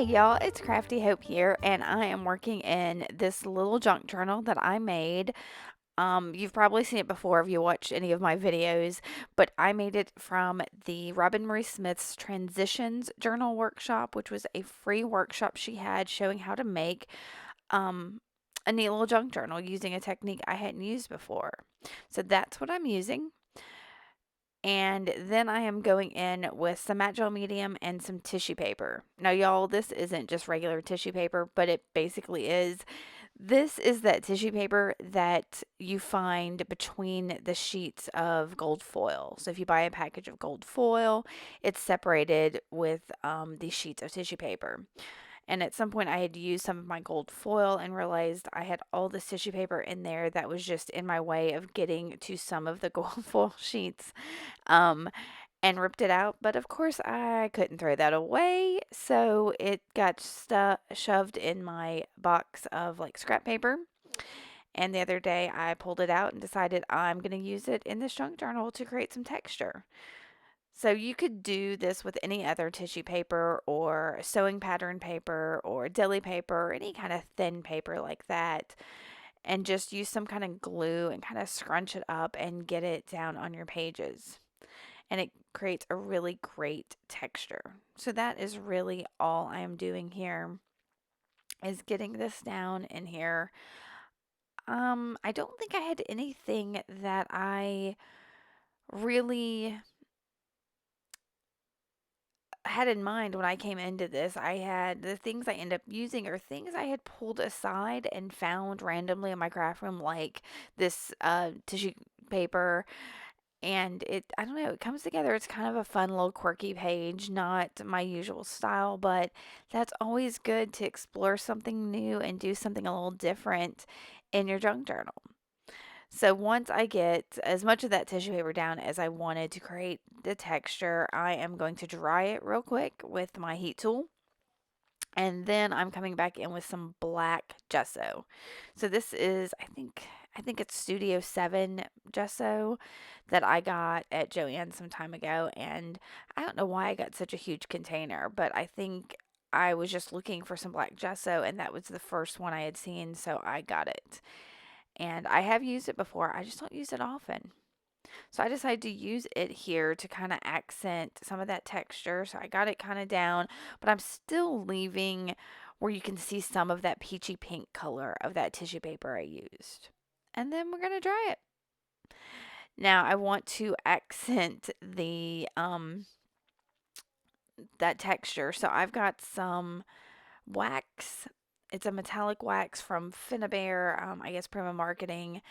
y'all, it's Crafty Hope here, and I am working in this little junk journal that I made. You've probably seen it before if you watch any of my videos, but I made it from the Robin Marie Smith's Transitions Journal Workshop, which was a free workshop she had showing how to make um, a neat little junk journal using a technique I hadn't used before. So that's what I'm using. And then I am going in with some matte gel medium and some tissue paper. Now, y'all, this isn't just regular tissue paper, but it basically is. This is that tissue paper that you find between the sheets of gold foil. So if you buy a package of gold foil, it's separated with these sheets of tissue paper. And at some point, I had used some of my gold foil and realized I had all this tissue paper in there that was just in my way of getting to some of the gold foil sheets. Um, and ripped it out. But of course, I couldn't throw that away. So it got shoved in my box of like scrap paper. And the other day, I pulled it out and decided I'm going to use it in this junk journal to create some texture. So you could do this with any other tissue paper or sewing pattern paper or deli paper or any kind of thin paper like that. And just use some kind of glue and kind of scrunch it up and get it down on your pages, and it creates a really great texture. So that is really all I am doing here, is getting this down in here. I don't think I had anything that I really had in mind when I came into this. I had the things I end up using are things I had pulled aside and found randomly in my craft room, like this tissue paper. And I don't know, it comes together. It's kind of a fun little quirky page, not my usual style, but that's always good to explore something new and do something a little different in your junk journal. So once I get as much of that tissue paper down as I wanted to create the texture, I am going to dry it real quick with my heat tool. And then I'm coming back in with some black gesso. So this is, I think it's Studio 7 gesso that I got at Joann's some time ago. And I don't know why I got such a huge container, but I think I was just looking for some black gesso and that was the first one I had seen, so I got it. And I have used it before, I just don't use it often. So I decided to use it here to kind of accent some of that texture. So I got it kind of down, but I'm still leaving where you can see some of that peachy pink color of that tissue paper I used. And then we're going to dry it. Now I want to accent the that texture. So I've got some wax. It's a metallic wax from Finnabair, I guess Prima Marketing,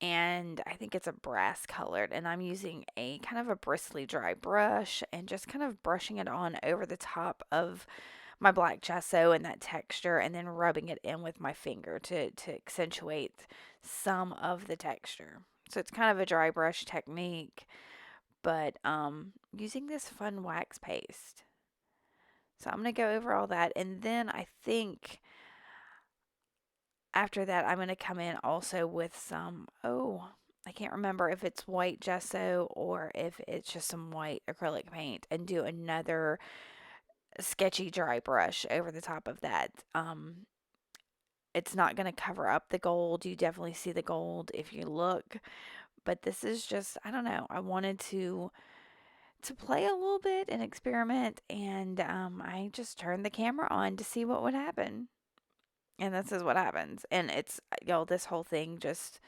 and I think it's a brass colored, and I'm using a kind of a bristly dry brush and just kind of brushing it on over the top of my black gesso and that texture, and then rubbing it in with my finger to accentuate some of the texture. So it's kind of a dry brush technique, but using this fun wax paste. So I'm going to go over all that, and then I think after that, I'm going to come in also with some, I can't remember if it's white gesso or if it's just some white acrylic paint, and do another sketchy dry brush over the top of that. It's not going to cover up the gold. You definitely see the gold if you look, but this is just, I don't know. I wanted to play a little bit and experiment, and I just turned the camera on to see what would happen. And this is what happens. And it's, y'all, this whole thing just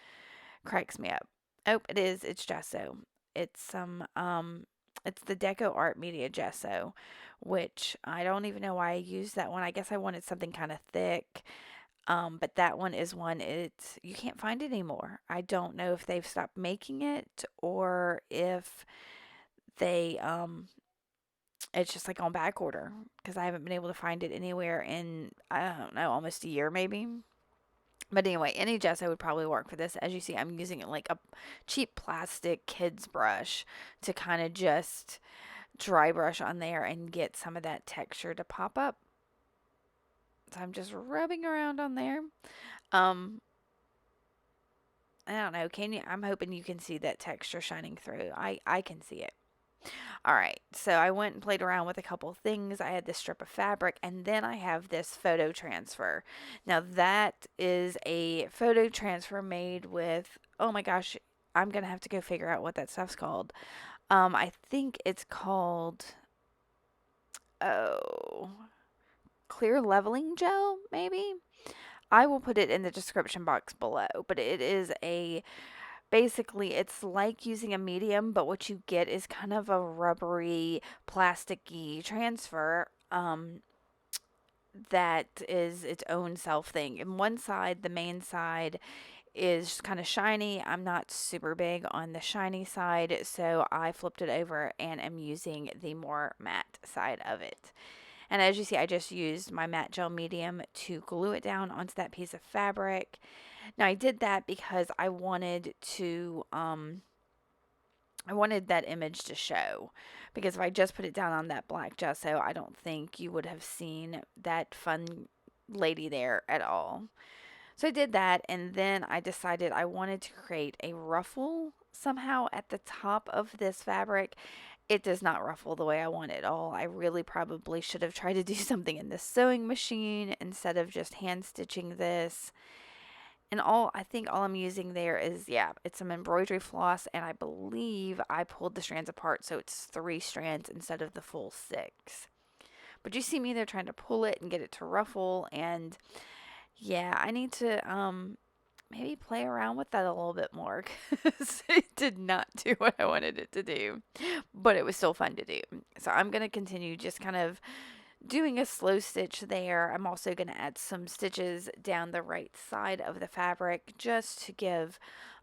cracks me up. Oh, it is. It's gesso. It's it's the Deco Art Media gesso, which I don't even know why I used that one. I guess I wanted something kind of thick. But that one is one, you can't find it anymore. I don't know if they've stopped making it or if they, it's just like on back order because I haven't been able to find it anywhere in, I don't know, almost a year maybe. But anyway, any gesso would probably work for this. As you see, I'm using it like a cheap plastic kid's brush to kind of just dry brush on there and get some of that texture to pop up. So I'm just rubbing around on there. Um, I don't know. Can you? I'm hoping you can see that texture shining through. I can see it. All right, so I went and played around with a couple things. I had this strip of fabric, and then I have this photo transfer. Now, that is a photo transfer made with, oh my gosh, I'm gonna have to go figure out what that stuff's called. I think it's called, oh, clear leveling gel, maybe? I will put it in the description box below, but it is a basically it's like using a medium, but what you get is kind of a rubbery, plasticky transfer that is its own self thing. And one side, the main side, is kind of shiny. I'm not super big on the shiny side, so I flipped it over and am using the more matte side of it. And as you see, I just used my matte gel medium to glue it down onto that piece of fabric. Now I did that because I wanted that image to show, because if I just put it down on that black gesso, I don't think you would have seen that fun lady there at all. So I did that, and then I decided I wanted to create a ruffle somehow at the top of this fabric. It does not ruffle the way I want it all. I really probably should have tried to do something in the sewing machine instead of just hand stitching this. And I think all I'm using there is, yeah, it's some embroidery floss, and I believe I pulled the strands apart, so it's 3 strands instead of the full 6. But you see me there trying to pull it and get it to ruffle, and yeah, I need to maybe play around with that a little bit more, because it did not do what I wanted it to do, but it was still fun to do. So I'm going to continue just kind of doing a slow stitch there. I'm also going to add some stitches down the right side of the fabric just to give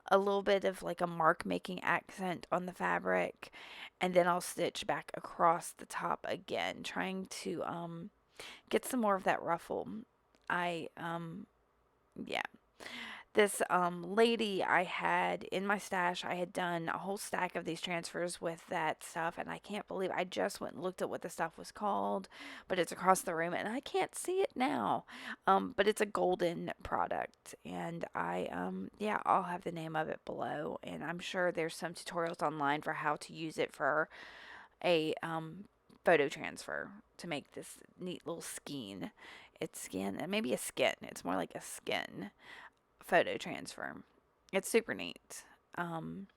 a little bit of like a mark making accent on the fabric, and then I'll stitch back across the top again, trying to get some more of that ruffle. I yeah, this lady I had in my stash, I had done a whole stack of these transfers with that stuff, and I can't believe I just went and looked at what the stuff was called, but it's across the room and I can't see it now. But it's a golden product, and yeah, I'll have the name of it below, and I'm sure there's some tutorials online for how to use it for a photo transfer to make this neat little skein. It's skin, maybe a skin. It's more like a skin photo transfer. It's super neat. Um,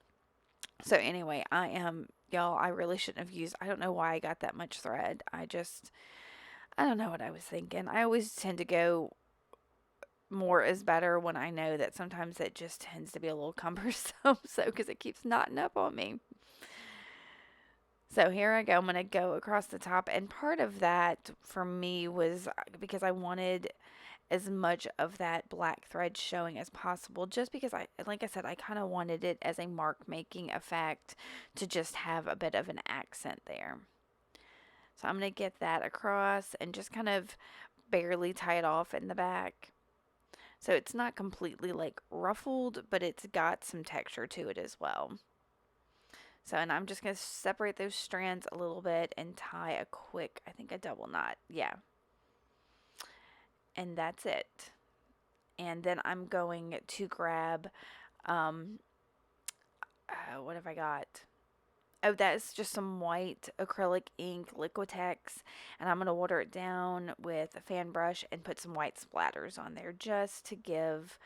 so anyway, y'all, I really shouldn't have used, I don't know why I got that much thread. I don't know what I was thinking. I always tend to go more is better when I know that sometimes it just tends to be a little cumbersome. So, because it keeps knotting up on me. So here I go. I'm going to go across the top. And part of that for me was because I wanted as much of that black thread showing as possible, just because like I said, I kind of wanted it as a mark making effect to just have a bit of an accent there. So I'm going to get that across and just kind of barely tie it off in the back. So it's not completely like ruffled, but it's got some texture to it as well. So, and I'm just going to separate those strands a little bit and tie a quick, I think a double knot. Yeah. And that's it. And then I'm going to grab, what have I got? Oh, that is just some white acrylic ink, Liquitex, and I'm going to water it down with a fan brush and put some white splatters on there just to give,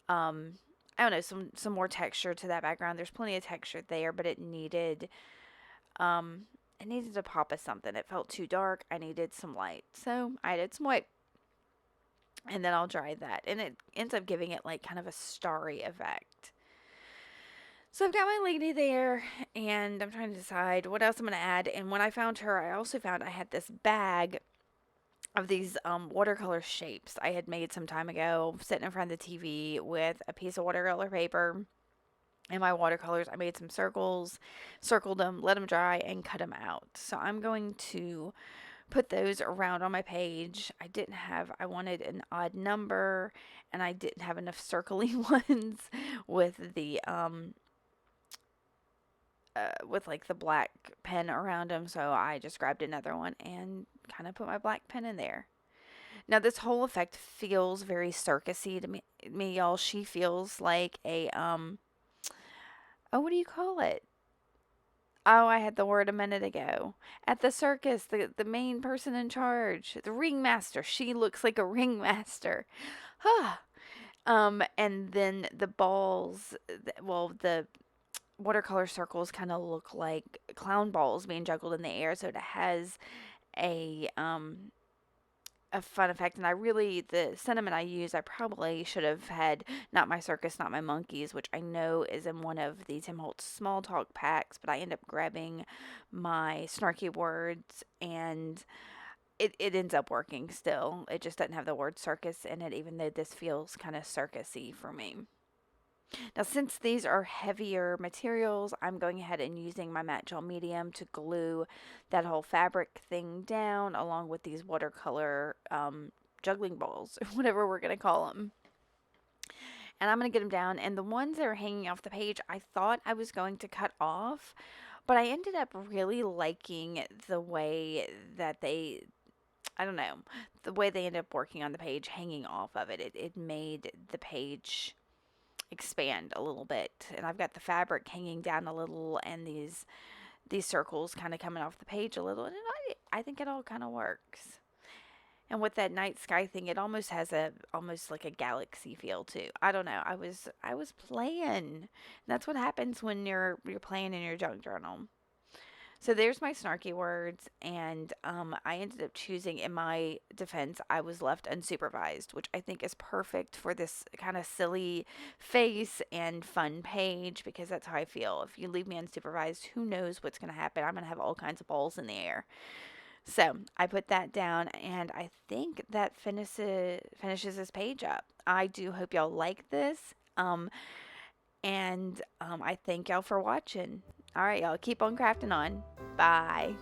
I don't know, some more texture to that background. There's plenty of texture there, but it needed a pop of something. It felt too dark. I needed some light, so I added some white. And then I'll dry that, and it ends up giving it like kind of a starry effect. So I've got my lady there, and I'm trying to decide what else I'm going to add. And when I found her, I also found I had this bag of these watercolor shapes I had made some time ago, sitting in front of the TV with a piece of watercolor paper and my watercolors. I made some circles, circled them, let them dry, and cut them out. So I'm going to put those around on my page. I wanted an odd number, and I didn't have enough circly ones with the with like the black pen around them, so I just grabbed another one and kind of put my black pen in there. Now this whole effect feels very circusy to me, y'all. She feels like a oh, what do you call it? Oh, I had the word a minute ago. At the circus, the main person in charge, the ringmaster. She looks like a ringmaster. And then the balls, well, the watercolor circles kind of look like clown balls being juggled in the air, so it has a a fun effect. And I really, the sentiment I use, I probably should have had not my circus, not my monkeys, which I know is in one of the Tim Holtz small talk packs, but I end up grabbing my snarky words, and it ends up working still. It just doesn't have the word circus in it, even though this feels kind of circusy for me. Now, since these are heavier materials, I'm going ahead and using my matte gel medium to glue that whole fabric thing down, along with these watercolor juggling balls, whatever we're going to call them. And I'm going to get them down. And the ones that are hanging off the page, I thought I was going to cut off, but I ended up really liking the way that I don't know, the way they end up working on the page, hanging off of it. It made the page expand a little bit, and I've got the fabric hanging down a little, and these circles kind of coming off the page a little, and I think it all kind of works. And with that night sky thing, it almost has a almost like a galaxy feel too. I don't know. I was playing. That's what happens when you're playing in your junk journal. So there's my snarky words, and I ended up choosing, in my defense, I was left unsupervised, which I think is perfect for this kind of silly face and fun page, because that's how I feel. If you leave me unsupervised, who knows what's going to happen? I'm going to have all kinds of balls in the air. So I put that down, and I think that finishes this page up. I do hope y'all like this. And I thank y'all for watching. All right, y'all, keep on crafting on. Bye.